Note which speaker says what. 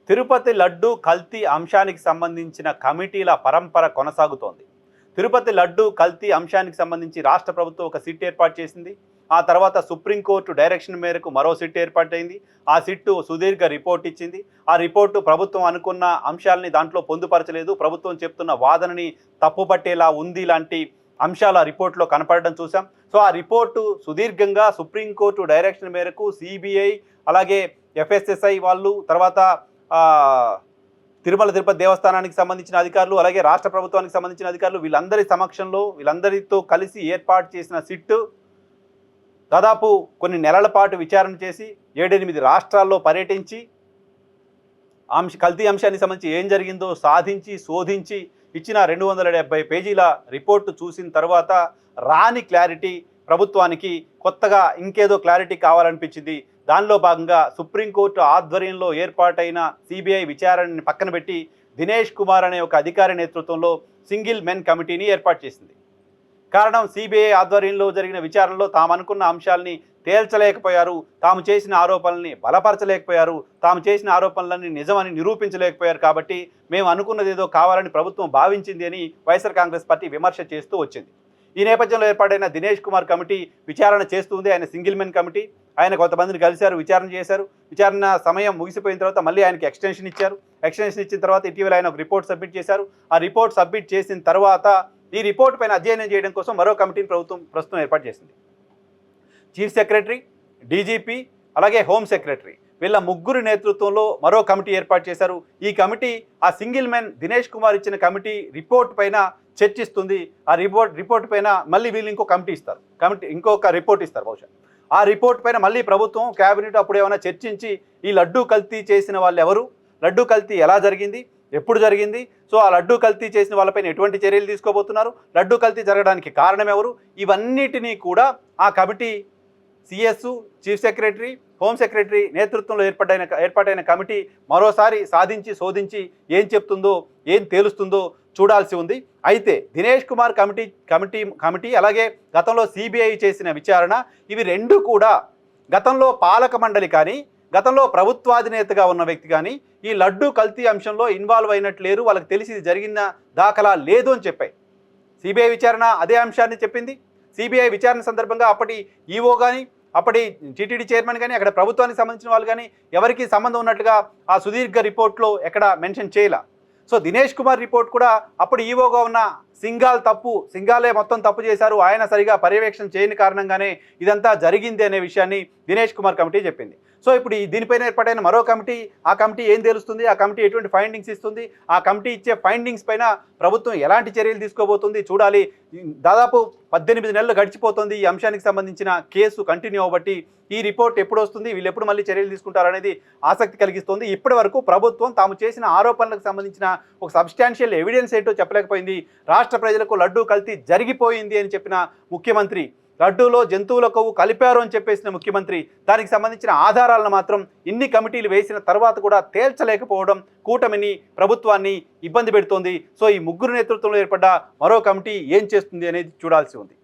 Speaker 1: తిరుపతి లడ్డు కల్తీ అంశానికి సంబంధించిన కమిటీల పరంపర కొనసాగుతోంది. తిరుపతి లడ్డు కల్తీ అంశానికి సంబంధించి రాష్ట్ర ప్రభుత్వం ఒక సిట్ ఏర్పాటు చేసింది. ఆ తర్వాత సుప్రీంకోర్టు డైరెక్షన్ మేరకు మరో సిట్ ఏర్పాటైంది. ఆ సిట్టు సుదీర్ఘ రిపోర్ట్ ఇచ్చింది. ఆ రిపోర్టు ప్రభుత్వం అనుకున్న అంశాలని దాంట్లో పొందుపరచలేదు. ప్రభుత్వం చెప్తున్న వాదనని తప్పుపట్టేలా ఉంది లాంటి అంశాలు ఆ రిపోర్ట్లో కనపడడం చూసాం. సో ఆ రిపోర్టు సుదీర్ఘంగా సుప్రీంకోర్టు డైరెక్షన్ మేరకు సిబిఐ అలాగే ఎఫ్ఎస్ఎస్ఐ వాళ్ళు తర్వాత తిరుమల తిరుపతి దేవస్థానానికి సంబంధించిన అధికారులు అలాగే రాష్ట్ర ప్రభుత్వానికి సంబంధించిన అధికారులు వీళ్ళందరి సమక్షంలో వీళ్ళందరితో కలిసి ఏర్పాటు చేసిన సిట్టు దాదాపు కొన్ని నెలల పాటు విచారణ చేసి 7-8 రాష్ట్రాల్లో పర్యటించి కల్తీ అంశానికి సంబంధించి ఏం జరిగిందో సాధించి శోధించి ఇచ్చిన 270 పేజీల రిపోర్టు చూసిన తర్వాత రాని క్లారిటీ ప్రభుత్వానికి కొత్తగా ఇంకేదో క్లారిటీ కావాలనిపించింది. దానిలో భాగంగా సుప్రీంకోర్టు ఆధ్వర్యంలో ఏర్పాటైన సిబిఐ విచారణని పక్కన పెట్టి దినేష్ కుమార్ అనే ఒక అధికారి నేతృత్వంలో సింగిల్ మెన్ కమిటీని ఏర్పాటు చేసింది. కారణం సిబిఐ ఆధ్వర్యంలో జరిగిన విచారణలో తాము అనుకున్న అంశాలని తేల్చలేకపోయారు, తాము చేసిన ఆరోపణల్ని బలపరచలేకపోయారు, తాము చేసిన ఆరోపణలన్నీ నిజమని నిరూపించలేకపోయారు. కాబట్టి మేము అనుకున్నది ఏదో కావాలని ప్రభుత్వం భావించింది అని వైఎస్ఆర్ కాంగ్రెస్ పార్టీ విమర్శ చేస్తూ వచ్చింది. ఈ నేపథ్యంలో ఏర్పాటైన దినేష్ కుమార్ కమిటీ విచారణ చేస్తుంది. ఆయన సింగిల్ మెన్ కమిటీ. ఆయన కొంతమందిని కలిశారు, విచారణ చేశారు. విచారణ సమయం ముగిసిపోయిన తర్వాత మళ్ళీ ఆయనకి ఎక్స్టెన్షన్ ఇచ్చారు. ఎక్స్టెన్షన్ ఇచ్చిన తర్వాత ఇటీవల ఆయన ఒక రిపోర్ట్ సబ్మిట్ చేశారు. ఆ రిపోర్ట్ సబ్మిట్ చేసిన తర్వాత ఈ రిపోర్ట్ పైన అధ్యయనం చేయడం కోసం మరో కమిటీని ప్రభుత్వం ప్రస్తుతం ఏర్పాటు చేసింది. చీఫ్ సెక్రటరీ, డీజీపీ అలాగే హోమ్ సెక్రటరీ వీళ్ళ ముగ్గురు నేతృత్వంలో మరో కమిటీ ఏర్పాటు చేశారు. ఈ కమిటీ ఆ సింగిల్ మెన్ దినేష్ కుమార్ ఇచ్చిన కమిటీ రిపోర్ట్ పైన చర్చిస్తుంది. ఆ రిపోర్ట్ పైన మళ్ళీ వీళ్ళు ఇంకొక రిపోర్ట్ ఇస్తారు బహుశా. ఆ రిపోర్ట్ పైన మళ్ళీ ప్రభుత్వం క్యాబినెట్ అప్పుడు ఏమైనా చర్చించి ఈ లడ్డూ కల్తీ చేసిన వాళ్ళు ఎవరు, లడ్డూ కల్తీ ఎలా జరిగింది, ఎప్పుడు జరిగింది, సో ఆ లడ్డూ కల్తీ చేసిన వాళ్ళపైన ఎటువంటి చర్యలు తీసుకోబోతున్నారు, లడ్డూ కల్తీ జరగడానికి కారణం ఎవరు, ఇవన్నిటినీ కూడా ఆ committee CS, chief secretary, home secretary నేతృత్వంలో ఏర్పాటైన కమిటీ మరోసారి సాధించి శోధించి ఏం చెప్తుందో ఏం తేలుస్తుందో చూడాల్సి ఉంది. అయితే దినేష్ కుమార్ కమిటీ అలాగే గతంలో సిబిఐ చేసిన విచారణ ఇవి రెండు కూడా గతంలో పాలక మండలి కానీ గతంలో ప్రభుత్వాధినేతగా ఉన్న వ్యక్తి కానీ ఈ లడ్డూ కల్తీ అంశంలో ఇన్వాల్వ్ అయినట్లు లేరు, వాళ్ళకి తెలిసి జరిగిన దాఖలా లేదు అని చెప్పాయి. సిబిఐ విచారణ అదే అంశాన్ని చెప్పింది. సిబిఐ విచారణ సందర్భంగా అప్పటి ఈఓ కానీ అప్పటి టీటీడీ చైర్మన్ కానీ అక్కడ ప్రభుత్వానికి సంబంధించిన వాళ్ళు కానీ ఎవరికి సంబంధం ఉన్నట్లుగా ఆ సుదీర్ఘ రిపోర్ట్లో ఎక్కడ మెన్షన్ చేయాల. సో దినేష్ కుమార్ రిపోర్ట్ కూడా అప్పుడు ఈవోగా ఉన్న సింగాలే మొత్తం తప్పు చేశారు, ఆయన సరిగా పర్యవేక్షణ చేయని కారణంగానే ఇదంతా జరిగింది అనే విషయాన్ని దినేష్ కుమార్ కమిటీ చెప్పింది. సో ఇప్పుడు దీనిపైన ఏర్పాటైన మరో కమిటీ, ఆ కమిటీ ఏం తెలుస్తుంది, ఆ కమిటీ ఎటువంటి ఫైండింగ్స్ ఇస్తుంది, ఆ కమిటీ ఇచ్చే ఫైండింగ్స్ పైన ప్రభుత్వం ఎలాంటి చర్యలు తీసుకోబోతుంది చూడాలి. దాదాపు 18 నెలలు గడిచిపోతుంది ఈ అంశానికి సంబంధించిన కేసు కంటిన్యూ అవ్వబట్టి. ఈ రిపోర్ట్ ఎప్పుడు వస్తుంది, వీళ్ళు ఎప్పుడు మళ్ళీ చర్యలు తీసుకుంటారనేది ఆసక్తి కలిగిస్తుంది. ఇప్పటి వరకు ప్రభుత్వం తాము చేసిన ఆరోపణలకు సంబంధించిన ఒక సబ్స్టాన్షియల్ ఎవిడెన్స్ ఏంటో చెప్పలేకపోయింది. రాష్ట్ర ప్రజలకు లడ్డూ కల్తీ జరిగిపోయింది అని చెప్పిన ముఖ్యమంత్రి, లడ్డూలో జంతువుల కొవ్వు కలిపారు అని చెప్పేసిన ముఖ్యమంత్రి, దానికి సంబంధించిన ఆధారాలను మాత్రం ఇన్ని కమిటీలు వేసిన తర్వాత కూడా తేల్చలేకపోవడం కూటమిని, ప్రభుత్వాన్ని ఇబ్బంది పెడుతోంది. సో ఈ ముగ్గురు నేతృత్వంలో ఏర్పడ్డ మరో కమిటీ ఏం చేస్తుంది అనేది చూడాల్సి ఉంది.